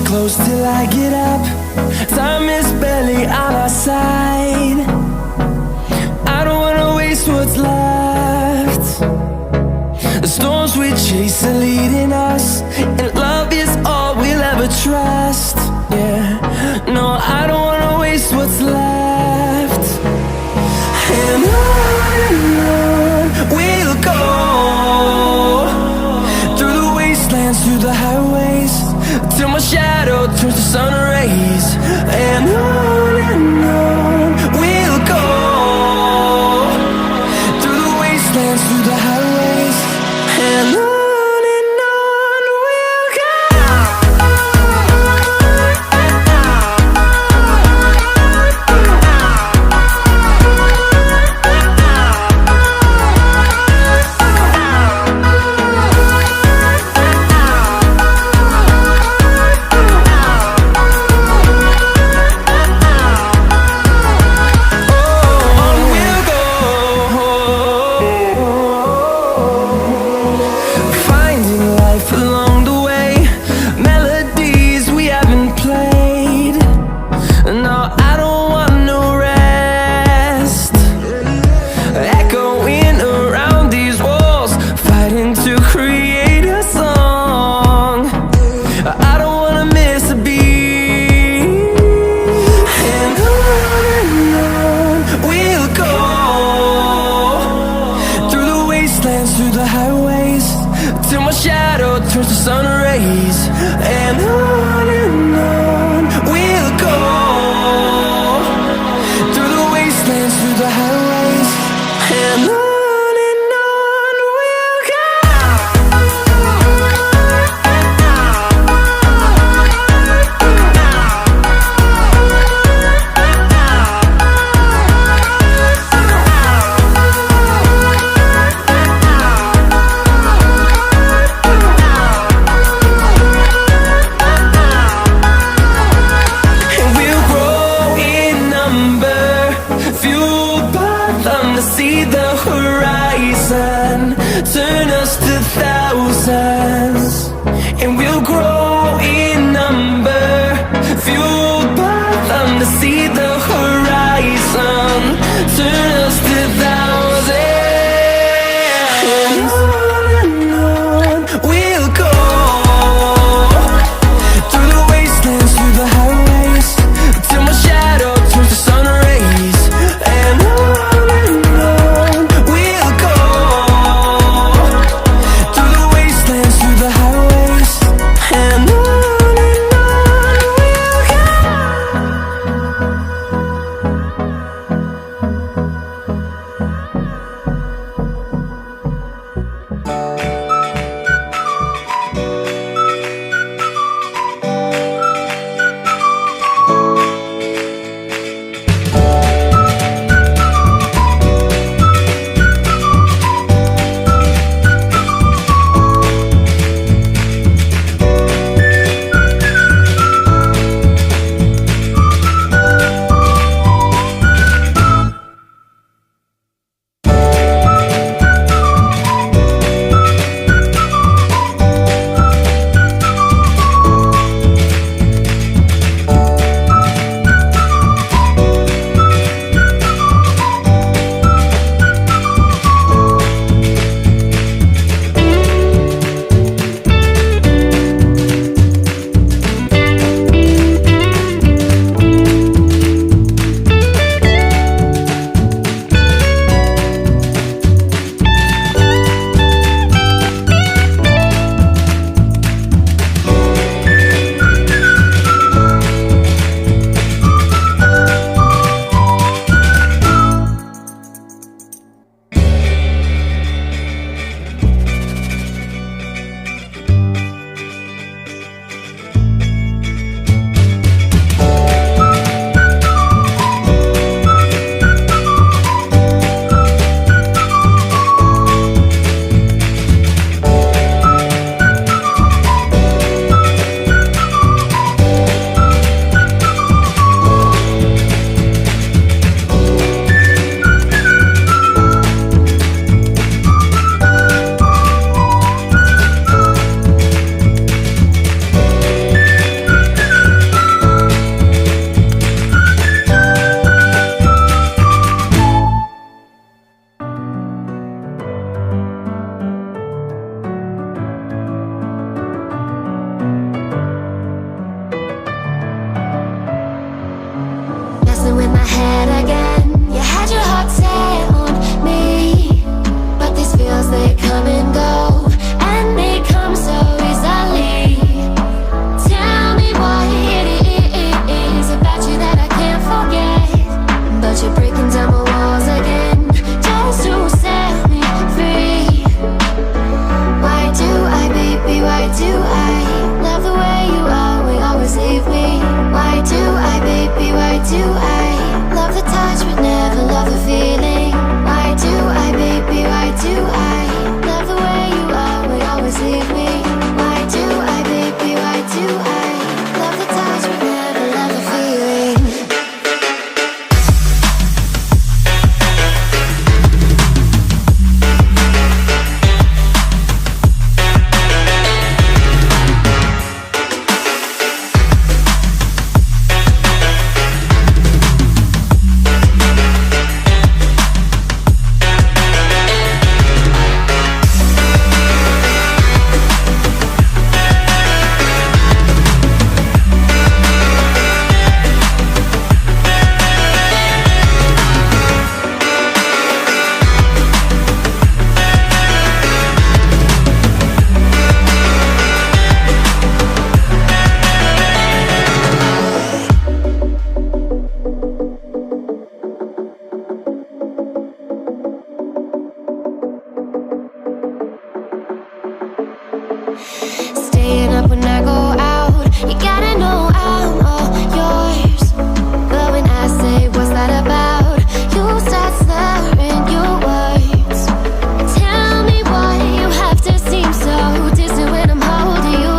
Close till I get up. Time is barely on our side. I don't wanna waste what's left. The storms we chase are leading us, and love is all we'll ever trust. Yeah, no, I don't wanna waste what's left. And on we'll go, through the wastelands, through the highways, till my shadow turns to sun rays. And on we'll go, through the wastelands, through the highways, and on we'll go. Through the highways, till my shadow turns to sun rays. And on we'll go, through the wastelands, through the highways, and on we'll go. And we'll Staying up when I go out, you gotta know I'm all yours. But when I say what's that about, you start slurring your words. Tell me why you have to seem so distant when I'm holding you.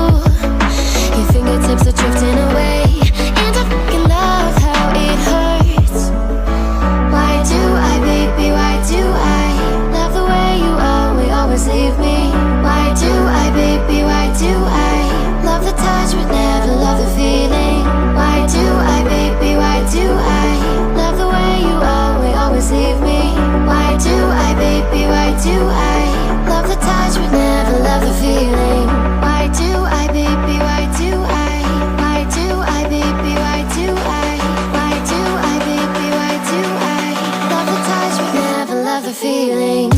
Your fingertips are drifting away, and I fucking love how it hurts. Why do I, baby, why do I love the way you always leave me? Why do I, baby, why do I love the touch but never love the feeling? Why do I, baby, why do I love the way you always leave me? Why do I, baby, why do I love the touch but never love the feeling? Why do I, baby, why do I? Why do I, baby, why do I? Why do I, baby, why do I love the touch but never love the feeling?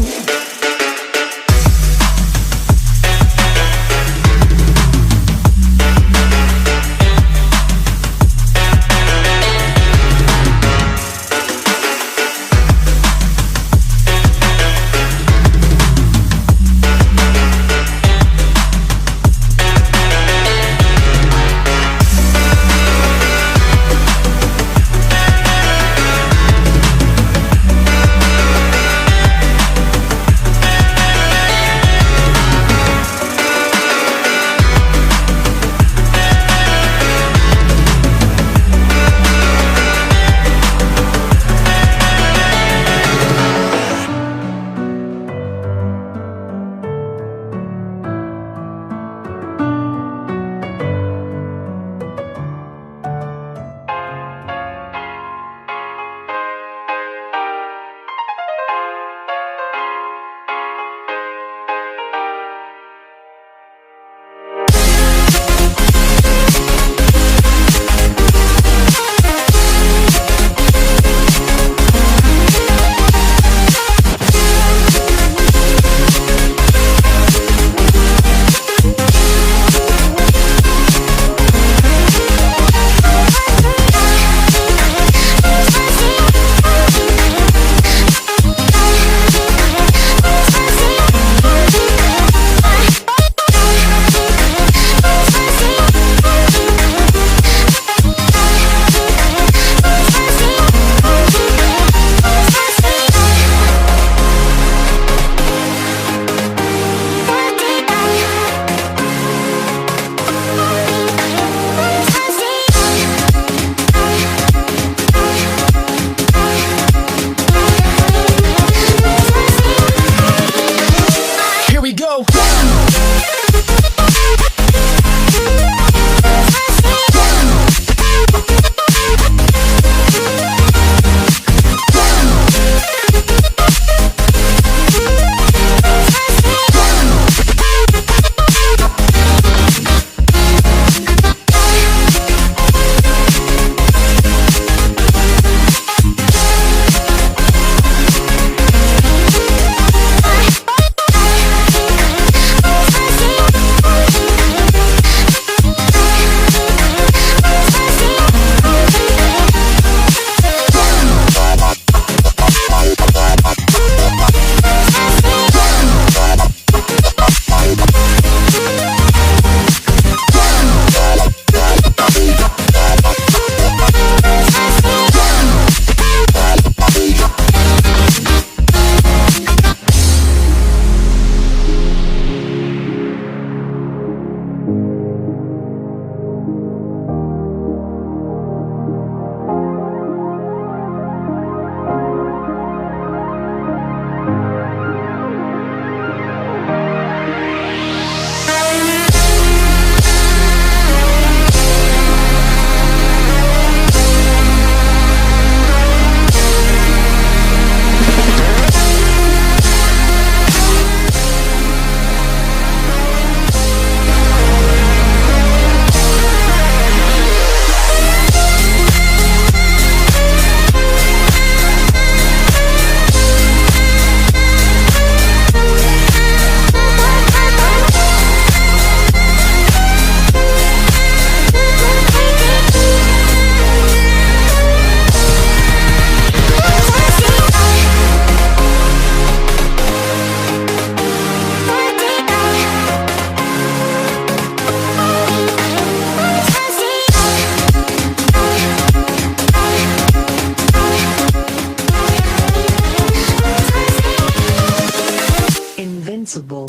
invincible.